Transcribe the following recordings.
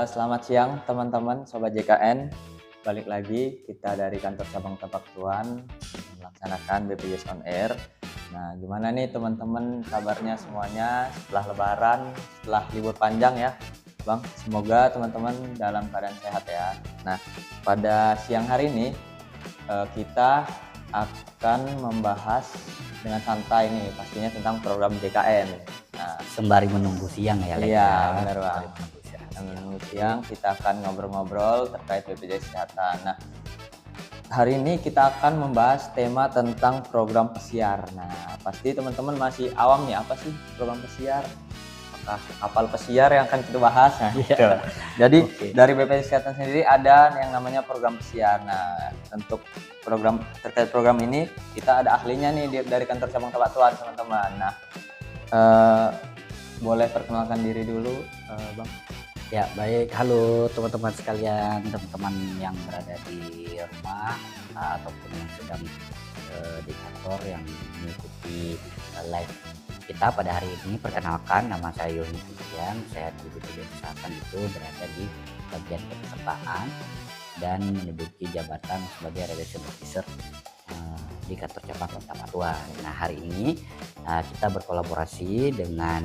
Selamat siang teman-teman Sobat JKN. Balik lagi kita dari kantor cabang Tapak Tuan melaksanakan BPJS On Air. Nah, gimana nih teman-teman kabarnya semuanya setelah Lebaran, setelah libur panjang ya, Bang? Semoga teman-teman dalam keadaan sehat ya. Nah, pada siang hari ini kita akan membahas dengan santai nih pastinya tentang program JKN. Nah, sembari menunggu siang ya, iya, benar Bang. Menunggu siang kita akan ngobrol-ngobrol terkait BPJS Kesehatan. Nah, hari ini kita akan membahas tema tentang program pesiar. Nah, pasti teman-teman masih awam nih, apa sih program pesiar? Apakah kapal pesiar yang akan kita bahas? Nah, gitu. Jadi dari BPJS Kesehatan sendiri ada yang namanya program pesiar. Nah, untuk terkait program ini kita ada ahlinya nih dari kantor cabang Tapak Tuan, teman-teman. Nah, boleh perkenalkan diri dulu, Bang. Ya, baik. Halo teman-teman sekalian, teman-teman yang berada di rumah ataupun yang sedang di kantor yang mengikuti live kita pada hari ini. Perkenalkan, nama saya Yoni Fitrian. Saya di BPJS Kesehatan itu berada di bagian kepesertaan dan menduduki jabatan sebagai Relation Officer di kantor cabang Tapak Tuan. Nah, hari ini kita berkolaborasi dengan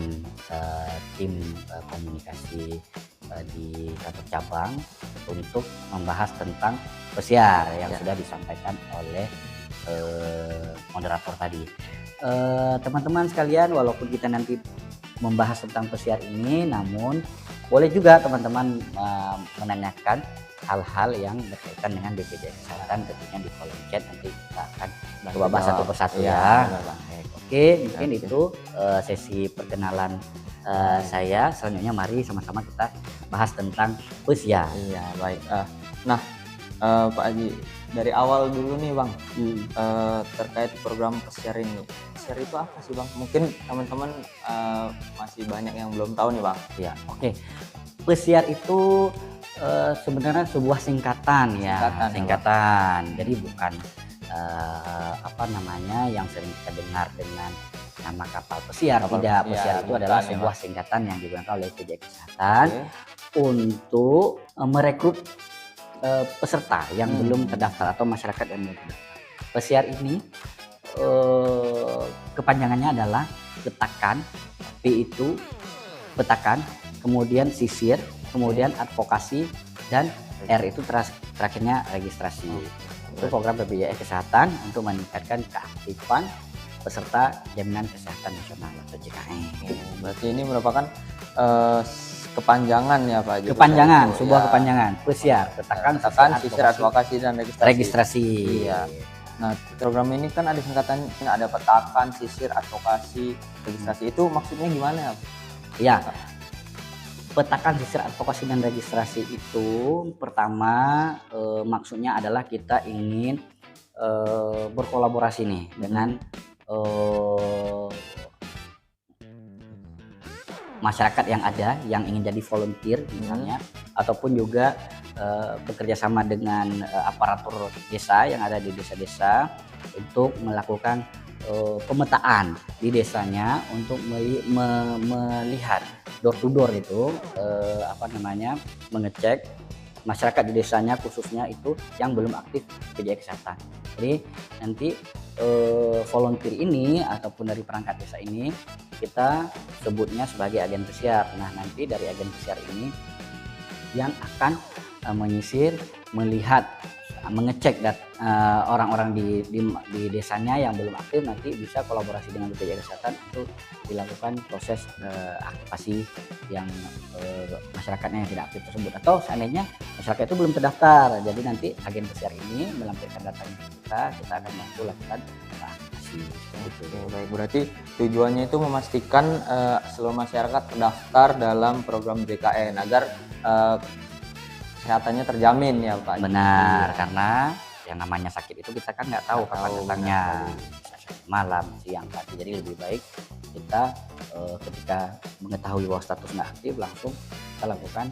tim komunikasi di kantor cabang untuk membahas tentang pesiar yang sudah disampaikan oleh moderator tadi. Teman-teman sekalian, walaupun kita nanti membahas tentang pesiar ini, namun boleh juga teman-teman menanyakan hal-hal yang berkaitan dengan BPJS Kesehatan tentunya di kolom chat. Nanti kita akan coba bahas satu persatu ya. Oke, mungkin itu sesi perkenalan saya. Selanjutnya mari sama-sama kita bahas tentang pesiar. Iya, baik. Nah, Pak Haji, dari awal dulu nih Bang, terkait program pesiar ini. Pesiar itu apa sih Bang? Mungkin teman-teman masih banyak yang belum tahu nih Bang. Ya, oke. Pesiar itu sebenarnya sebuah singkatan ya, singkatan. Jadi bukan yang sering kita dengar dengan nama kapal pesiar. Tidak, pesiar itu adalah sebuah singkatan yang digunakan oleh BPJS Kesehatan untuk merekrut peserta yang belum terdaftar atau masyarakat yang belum terdaftar. Pesiar ini kepanjangannya adalah petakan, P itu petakan, kemudian sisir, kemudian advokasi, dan R itu terakhirnya registrasi. Itu program BPJS Kesehatan untuk meningkatkan keaktifan peserta jaminan kesehatan nasional atau JKN. Berarti ini merupakan kepanjangan ya Pak Haji? Kepanjangan, sebuah kepanjangan. Pesiar, petakan, sisir, advokasi, dan registrasi. Iya. Nah, program ini kan ada singkatan, ada petakan, sisir, advokasi, registrasi. Itu maksudnya gimana ya? Iya. Petakan, sisir, advokasi, dan registrasi itu pertama maksudnya adalah kita ingin berkolaborasi nih dengan masyarakat yang ada yang ingin jadi volunteer misalnya, ataupun juga bekerja sama dengan aparatur desa yang ada di desa-desa untuk melakukan pemetaan di desanya untuk melihat door to door itu mengecek masyarakat di desanya khususnya itu yang belum aktif BPJS Kesehatan. Jadi nanti volunteer ini ataupun dari perangkat desa ini kita sebutnya sebagai agen pesiar. Nah, nanti dari agen pesiar ini yang akan menyisir, melihat, mengecek orang-orang di desanya yang belum aktif, nanti bisa kolaborasi dengan BPJS Kesehatan untuk dilakukan proses aktivasi yang masyarakatnya yang tidak aktif tersebut, atau seandainya masyarakat itu belum terdaftar. Jadi nanti agen pesiar ini melampirkan datanya ke kita akan bantu lakukan aktivasi seperti itu. Baik, berarti tujuannya itu memastikan seluruh masyarakat terdaftar dalam program JKN agar kesehatannya terjamin ya Pak. Benar, karena yang namanya sakit itu kita kan nggak tahu kapan datangnya, malam, siang, pagi. Jadi lebih baik kita ketika mengetahui bahwa status nggak aktif langsung kita lakukan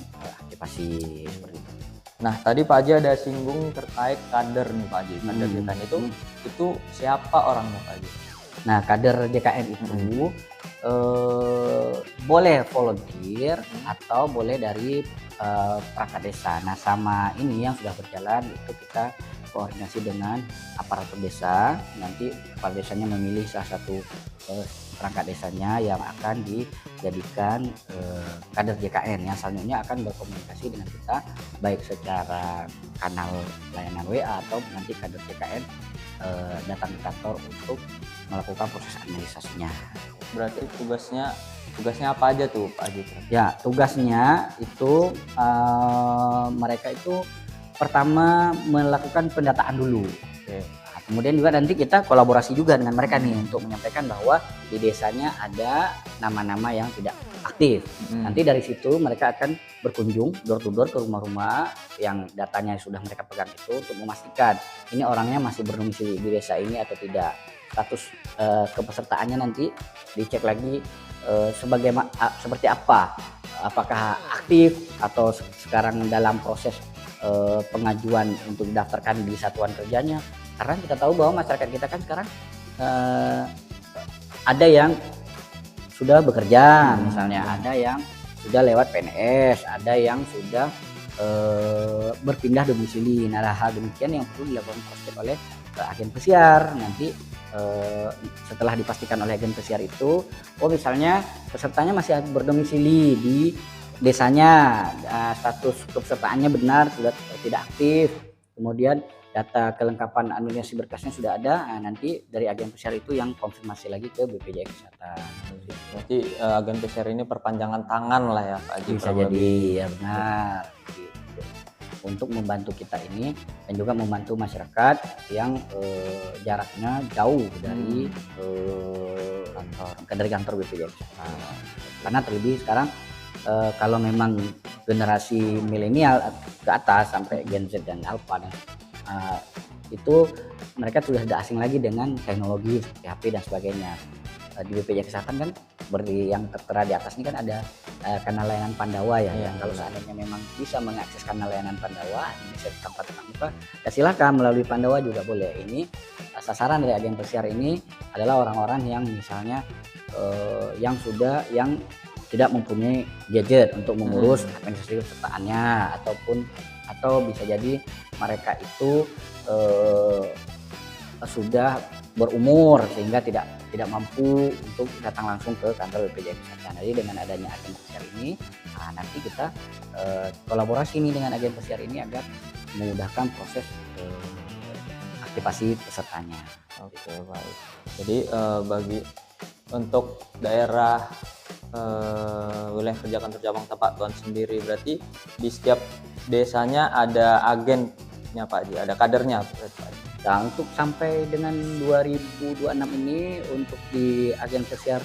aktivasi seperti itu. Nah, tadi Pak Haji ada singgung terkait kader nih Pak Haji. Kader JKN itu siapa orangnya Pak Haji? Nah, kader JKN itu boleh volunteer atau boleh dari perangkat desa. Nah, sama ini yang sudah berjalan itu kita koordinasi dengan aparatur desa. Nanti kepala desanya memilih salah satu perangkat desanya yang akan dijadikan kader JKN yang selanjutnya akan berkomunikasi dengan kita baik secara kanal layanan WA atau nanti kader JKN datang ke kantor untuk melakukan proses administrasinya. Berarti tugasnya apa aja tuh Pak Haji? Ya, tugasnya itu mereka itu pertama melakukan pendataan dulu. Oke. Nah, kemudian juga nanti kita kolaborasi juga dengan mereka nih untuk menyampaikan bahwa di desanya ada nama-nama yang tidak aktif. Nanti dari situ mereka akan berkunjung door to door ke rumah-rumah yang datanya sudah mereka pegang itu untuk memastikan ini orangnya masih berdomisili di desa ini atau tidak. Status kepesertaannya nanti dicek lagi seperti apa, apakah aktif atau sekarang dalam proses pengajuan untuk didaftarkan di satuan kerjanya. Karena kita tahu bahwa masyarakat kita kan sekarang ada yang sudah bekerja, misalnya ada yang sudah lewat PNS, ada yang sudah berpindah domisili. Nah, hal demikian yang perlu dilakukan cross-check oleh agen pesiar. Nanti setelah dipastikan oleh agen pesiar itu, misalnya pesertanya masih berdomisili di desanya, status kepesertaannya benar, sudah tidak aktif, kemudian data kelengkapan administrasi berkasnya sudah ada, nanti dari agen pesiar itu yang konfirmasi lagi ke BPJS Kesehatan. Berarti agen pesiar ini perpanjangan tangan lah ya Pak Haji. Bisa jadi, ya benar. Untuk membantu kita ini dan juga membantu masyarakat yang jaraknya jauh dari kantor BPJS. Karena terlebih sekarang kalau memang generasi milenial ke atas sampai Gen Z dan Alpha itu mereka sudah tidak asing lagi dengan teknologi seperti HP dan sebagainya. Di BPJS Kesehatan kan yang tertera di atas ini kan ada kanal layanan Pandawa ya, yang kalau seandainya memang bisa mengakses kanal layanan Pandawa bisa tanpa tatap muka, ya silakan melalui Pandawa juga boleh. Ini sasaran dari agen pesiar ini adalah orang-orang yang misalnya yang tidak mempunyai gadget untuk mengurus administrasi kepesertaannya, atau bisa jadi mereka itu sudah berumur sehingga tidak mampu untuk datang langsung ke kantor BPJS Kesehatan. Jadi dengan adanya agen pesiar ini, nanti kita kolaborasi nih dengan agen pesiar ini agar memudahkan proses aktivasi pesertanya. Oke, baik. Jadi untuk daerah wilayah kerja kantor cabang Tepak Tuan sendiri, berarti di setiap desanya ada agennya Pak Haji, ada kadernya berarti Pak Haji. Nah, untuk sampai dengan 2026 ini untuk di agen pesiar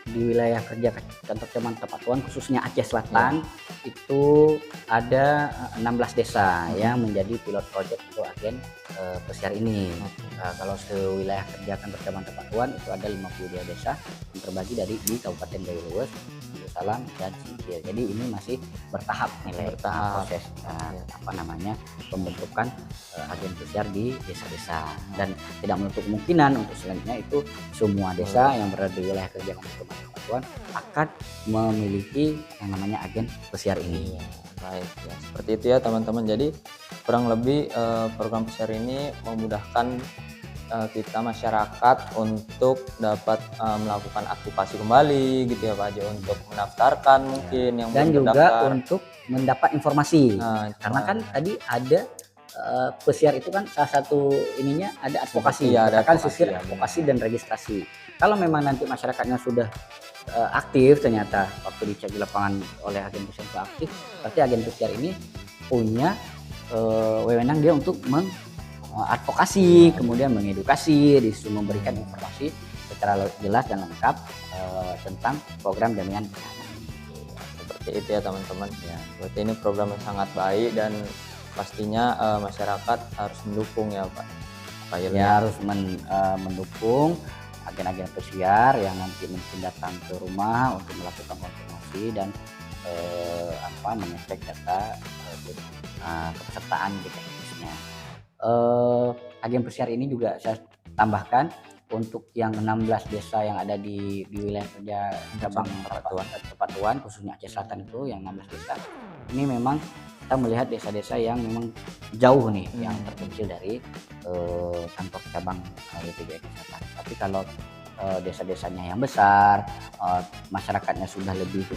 di wilayah kerja kantor cabang Tepak Tuan khususnya Aceh Selatan itu ada 16 desa yang menjadi pilot project untuk agen pesiar ini. Kalau sewilayah kerja kantor cabang Tepak Tuan itu ada 52 desa yang terbagi di Kabupaten Banyuwangi, Salam dan Singkil. Jadi ini masih bertahap proses pembentukan agen pesiar di desa-desa, dan tidak menutup kemungkinan untuk selanjutnya itu semua desa yang berada di wilayah kerja kantor cabang Tepak Tuan akan memiliki yang namanya agen pesiar ini. Baik ya, seperti itu ya teman-teman. Jadi kurang lebih program pesiar ini memudahkan kita masyarakat untuk dapat melakukan aktivasi kembali gitu ya Pak Haji, untuk mendaftarkan mungkin yang dan belum juga terdaftar. untuk mendapat informasi. Karena kan tadi ada pesiar itu kan salah satu ininya ada advokasi, Iya, ada kan advokasi, sisir ya, advokasi dan registrasi. Kalau memang nanti masyarakatnya sudah aktif, ternyata waktu dicek di lapangan oleh agen pesiar itu aktif, berarti agen pesiar ini punya wewenang dia untuk advokasi, kemudian mengedukasi, disitu memberikan informasi secara jelas dan lengkap tentang program jaminan kesehatan. Seperti itu ya teman-teman ya. Berarti ini program yang sangat baik dan pastinya masyarakat harus mendukung ya Pak. Ya, harus mendukung agen-agen pesiar yang nanti mungkin datang ke rumah untuk melakukan konfirmasi dan mengecek data kepesertaan gitu khususnya. Agen pesiar ini juga saya tambahkan untuk yang 16 desa yang ada di wilayah kerja cabang Perpatuan khususnya Aceh Selatan itu yang 16 desa ini memang kita melihat desa-desa yang memang jauh nih yang terpencil dari kantor cabang BPJS Kesehatan. Tapi kalau desa-desanya yang besar, masyarakatnya sudah lebih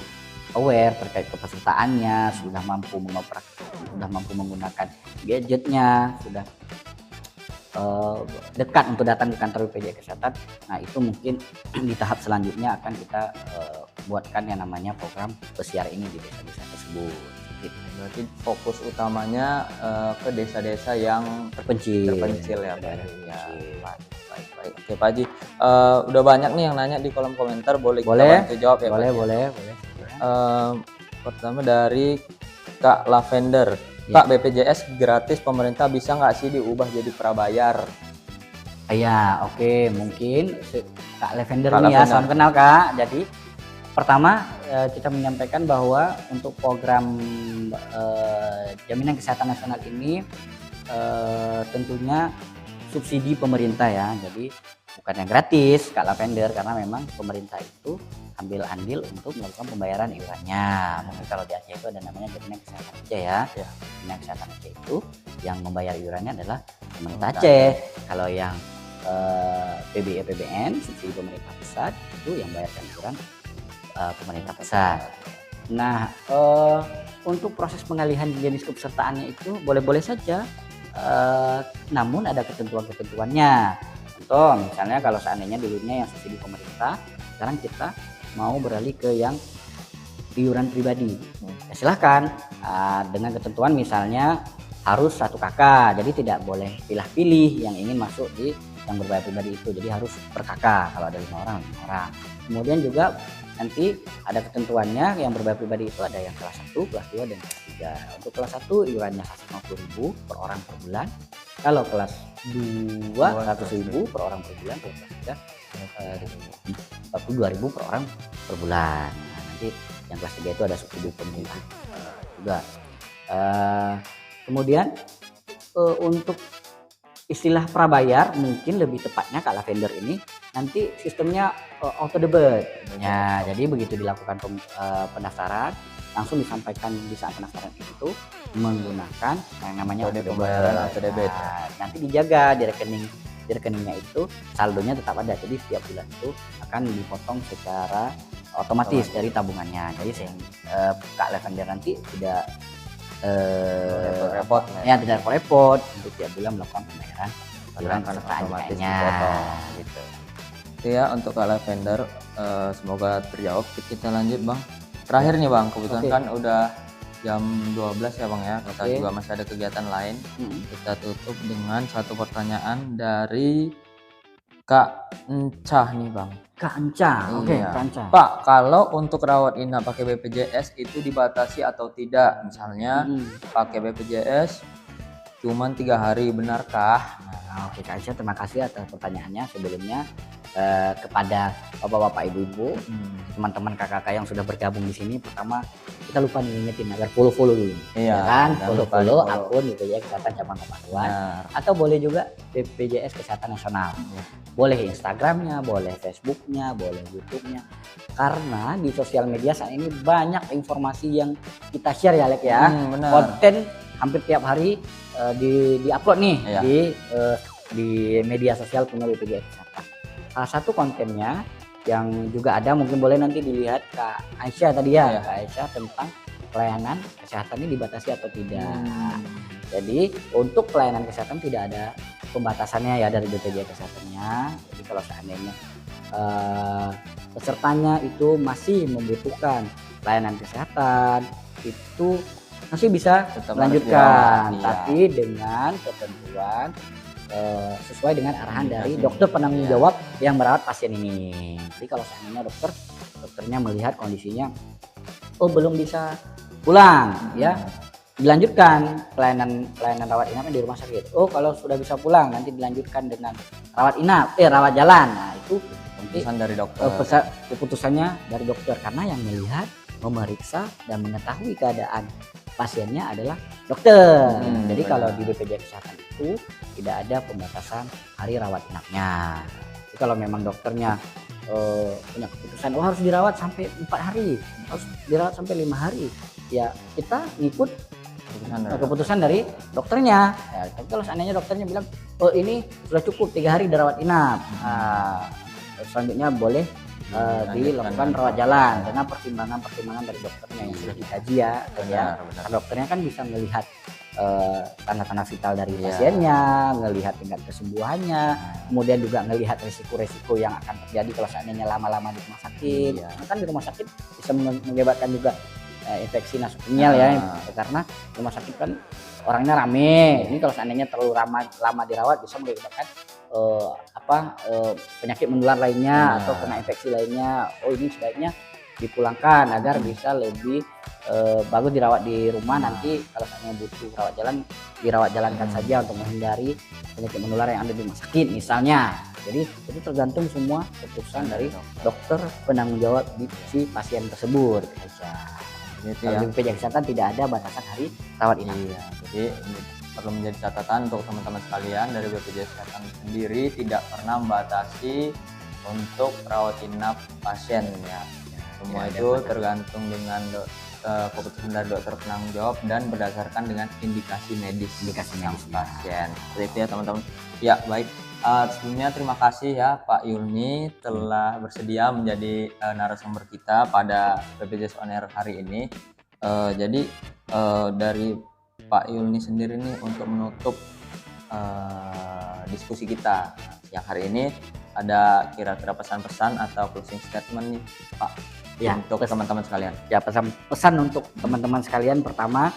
aware terkait kepesertaannya, sudah mampu menggunakan gadgetnya, sudah dekat untuk datang ke kantor BPJS Kesehatan. Nah itu mungkin di tahap selanjutnya akan kita buatkan yang namanya program pesiar ini di desa-desa tersebut. Berarti fokus utamanya ke desa-desa yang terpencil ya Pak. Ya, baik. Oke Pak Haji, udah banyak nih yang nanya di kolom komentar, boleh kita bantu jawab ya Pak? Boleh. Pertama dari Kak Lavender. Kak, BPJS gratis pemerintah bisa nggak sih diubah jadi prabayar? Iya, oke. Mungkin Kak Lavender ini ya, salam kenal Kak. Jadi pertama kita menyampaikan bahwa untuk program jaminan kesehatan nasional ini tentunya subsidi pemerintah ya. Jadi bukannya gratis Kak Lavender, karena memang pemerintah itu ambil andil untuk melakukan pembayaran iurannya. Mungkin kalau di Aceh itu ada namanya jaminan kesehatan Aceh ya. Jaminan kesehatan Aceh itu yang membayar iurannya adalah pemerintah Aceh. Kalau yang PBE PBN subsidi pemerintah pusat itu yang bayarkan iuran pemerintah pusat. Nah untuk proses pengalihan jenis kepesertaannya itu boleh-boleh saja, namun ada ketentuan-ketentuannya. Contoh misalnya kalau seandainya dulunya yang subsidi pemerintah, sekarang kita mau beralih ke yang iuran pribadi, ya silahkan dengan ketentuan misalnya harus 1 kakak, jadi tidak boleh pilih-pilih yang ingin masuk di yang berbayar pribadi itu, jadi harus per kakak kalau ada 5 orang. Kemudian juga nanti ada ketentuannya yang berbayar pribadi itu ada yang kelas 1, kelas 2 dan kelas 3. Untuk kelas 1 iurannya 150.000 per orang per bulan, kalau kelas 2 100.000 per orang per bulan, kalau kelas 3 42.000 per orang per bulan. Nah, nanti yang kelas 3 itu ada subsidi pemerintah juga. Kemudian untuk istilah prabayar mungkin lebih tepatnya Kak Lavender ini nanti sistemnya auto debit. Ya, jadi begitu dilakukan pendaftaran langsung disampaikan di saat pendaftaran itu menggunakan yang namanya auto debit. Nah, nanti dijaga di rekeningnya itu saldonya tetap ada, jadi setiap bulan itu akan dipotong secara otomatis dari tabungannya. Jadi Kak Lavender nanti tidak tidak repot untuk tiap bulan melakukan pembayaran iuran kepesertaannya gitu. Itu ya untuk Kak Lavender, semoga terjawab. Kita lanjut Bang. Terakhir nih Bang, kebetulan kan udah jam 12 ya Bang ya, kita juga masih ada kegiatan lain. Kita tutup dengan satu pertanyaan dari Kak Encah nih Bang. Kak Encah, oke. Kak Encah. Pak, kalau untuk rawat inap pakai BPJS itu dibatasi atau tidak? Misalnya pakai BPJS cuman 3 hari, benarkah? Nah, oke Kak Encah, terima kasih atas pertanyaannya sebelumnya. Kepada bapak-bapak, ibu-ibu, teman-teman kakak-kakak yang sudah bergabung di sini, pertama kita lupa ngingetin agar follow dulu, ya kan? Follow akun BPJS Kesehatan Cabang Perpatuan, atau boleh juga BPJS Kesehatan Nasional. Boleh Instagramnya, boleh Facebooknya, boleh YouTube-nya. Karena di sosial media saat ini banyak informasi yang kita share ya Lek ya. Konten hampir tiap hari di-upload nih di media sosial punya BPJS Kesehatan. Salah satu kontennya yang juga ada, mungkin boleh nanti dilihat Kak Aisyah tadi ya, Kak Aisyah tentang pelayanan kesehatan ini dibatasi atau tidak. Jadi untuk pelayanan kesehatan tidak ada pembatasannya ya dari BPJS Kesehatannya. Jadi kalau seandainya pesertanya itu masih membutuhkan pelayanan kesehatan, itu masih bisa melanjutkan, tapi dengan ketentuan sesuai dengan arahan dari dokter penanggung jawab yang merawat pasien ini. Jadi kalau seandainya dokternya melihat kondisinya belum bisa pulang ya, dilanjutkan pelayanan rawat inapnya di rumah sakit. Kalau sudah bisa pulang nanti dilanjutkan dengan rawat jalan. Nah itu nanti keputusan dari dokter. Keputusannya dari dokter, karena yang melihat, memeriksa dan mengetahui keadaan pasiennya adalah dokter. Jadi kalau di BPJS Kesehatan itu tidak ada pembatasan hari rawat inapnya. Jadi kalau memang dokternya punya keputusan harus dirawat sampai 4 hari, harus dirawat sampai 5 hari, ya kita ngikut keputusan dari dokternya. Ya, tapi kalau seandainya dokternya bilang oh ini sudah cukup 3 hari dirawat inap, selanjutnya boleh dilakukan rawat jalan dengan pertimbangan dari dokternya yang sudah dikaji ya. Benar. Karena dokternya kan bisa melihat tanda-tanda vital dari pasiennya, ngelihat tingkat kesembuhannya, kemudian juga ngelihat resiko-resiko yang akan terjadi kalau seandainya lama-lama di rumah sakit. Karena kan di rumah sakit bisa mengakibatkan juga infeksi nasuk ginjal ya, karena rumah sakit kan orangnya rame. Ini kalau seandainya terlalu lama dirawat bisa mengakibatkan penyakit menular lainnya atau kena infeksi lainnya. Oh ini sebaiknya dipulangkan agar bisa lebih bagus dirawat di rumah. Nanti kalau seandainya butuh rawat jalan, dirawat jalankan saja untuk menghindari penyakit menular yang ada di rumah sakit misalnya. Jadi itu tergantung semua keputusan dari dokter penanggung jawab di si pasien tersebut aja. Gitu Kalau ya. di BPJS Kesehatan tidak ada batasan hari rawat inap. Iya, jadi ini perlu menjadi catatan untuk teman-teman sekalian, dari BPJS Kesehatan sendiri tidak pernah membatasi untuk rawat inap pasien ya. Semua itu tergantung dengan keputusan dari dokter penanggung jawab dan berdasarkan dengan indikasi medis pasien. Seperti itu ya teman-teman. Ya baik, sebelumnya terima kasih ya Pak Yulni telah bersedia menjadi narasumber kita pada BPJS On Air hari ini. Jadi dari Pak Yulni sendiri nih untuk menutup diskusi kita yang hari ini, ada kira-kira pesan-pesan atau closing statement nih Pak Ya, untuk teman-teman sekalian? Ya, pesan untuk teman-teman sekalian, pertama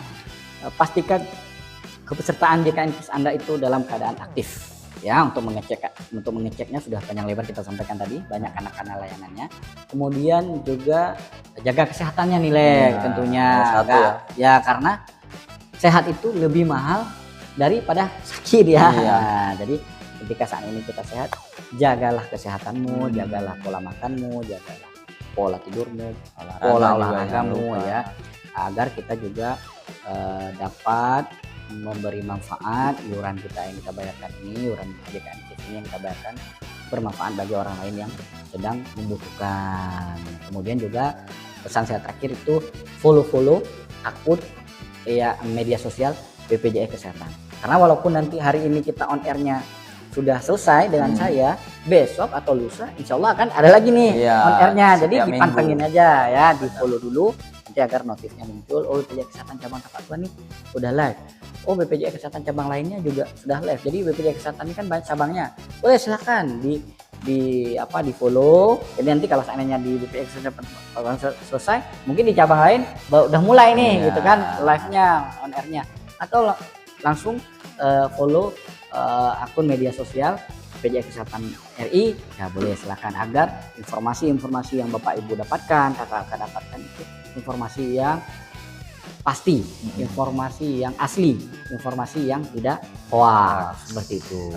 pastikan kepesertaan JKN Anda itu dalam keadaan aktif ya. Untuk mengeceknya sudah panjang lebar kita sampaikan tadi, banyak anak-anak layanannya. Kemudian juga jaga kesehatannya nih Lek, tentunya ya karena sehat itu lebih mahal daripada sakit ya. Nah, jadi ketika saat ini kita sehat, jagalah kesehatanmu, jagalah pola makanmu, jagalah pola tidurmu, pola olahragamu ya, agar kita juga dapat memberi manfaat. Iuran kita yang kita bayarkan ini, iuran JKN ini yang kita bayarkan, bermanfaat bagi orang lain yang sedang membutuhkan. Kemudian juga pesan saya terakhir itu follow akun ya media sosial BPJS Kesehatan. Karena walaupun nanti hari ini kita on airnya sudah selesai dengan saya, besok atau lusa insya Allah akan ada lagi nih on airnya. Jadi dipantengin aja ya, di follow dulu nanti agar notifnya muncul. Oh BPJS Kesehatan cabang Tapatuan nih udah live. Oh BPJS Kesehatan cabang lainnya juga sudah live. Jadi BPJS Kesehatan ini kan banyak cabangnya. Boleh silakan di follow. Jadi nanti kalau seandainya di BPJS Kesehatan selesai, mungkin di cabang lain udah mulai nih gitu kan live-nya, on airnya, atau langsung follow akun media sosial BPJS Kesehatan RI ya, boleh silakan, agar informasi-informasi yang Bapak Ibu dapatkan, kakak-kakak dapatkan itu informasi yang pasti, informasi yang asli, informasi yang tidak hoax, seperti itu.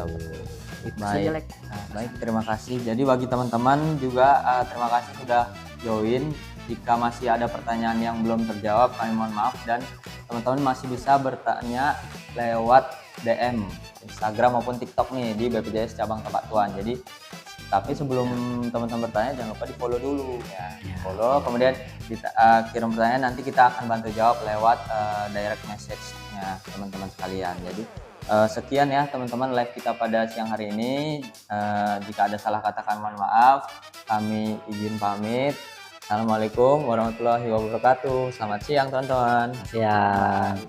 Baik, terima kasih. Jadi bagi teman-teman juga terima kasih sudah join. Jika masih ada pertanyaan yang belum terjawab, kami mohon maaf, dan teman-teman masih bisa bertanya lewat DM Instagram maupun TikTok nih di BPJS cabang Tapatuan. Jadi tapi sebelum teman-teman bertanya jangan lupa di follow dulu ya. Follow, kemudian kita kirim pertanyaan, nanti kita akan bantu jawab lewat direct message-nya teman-teman sekalian. Jadi sekian ya teman-teman live kita pada siang hari ini. Jika ada salah katakan mohon maaf. Kami izin pamit. Assalamualaikum warahmatullahi wabarakatuh. Selamat siang teman-teman. Siang.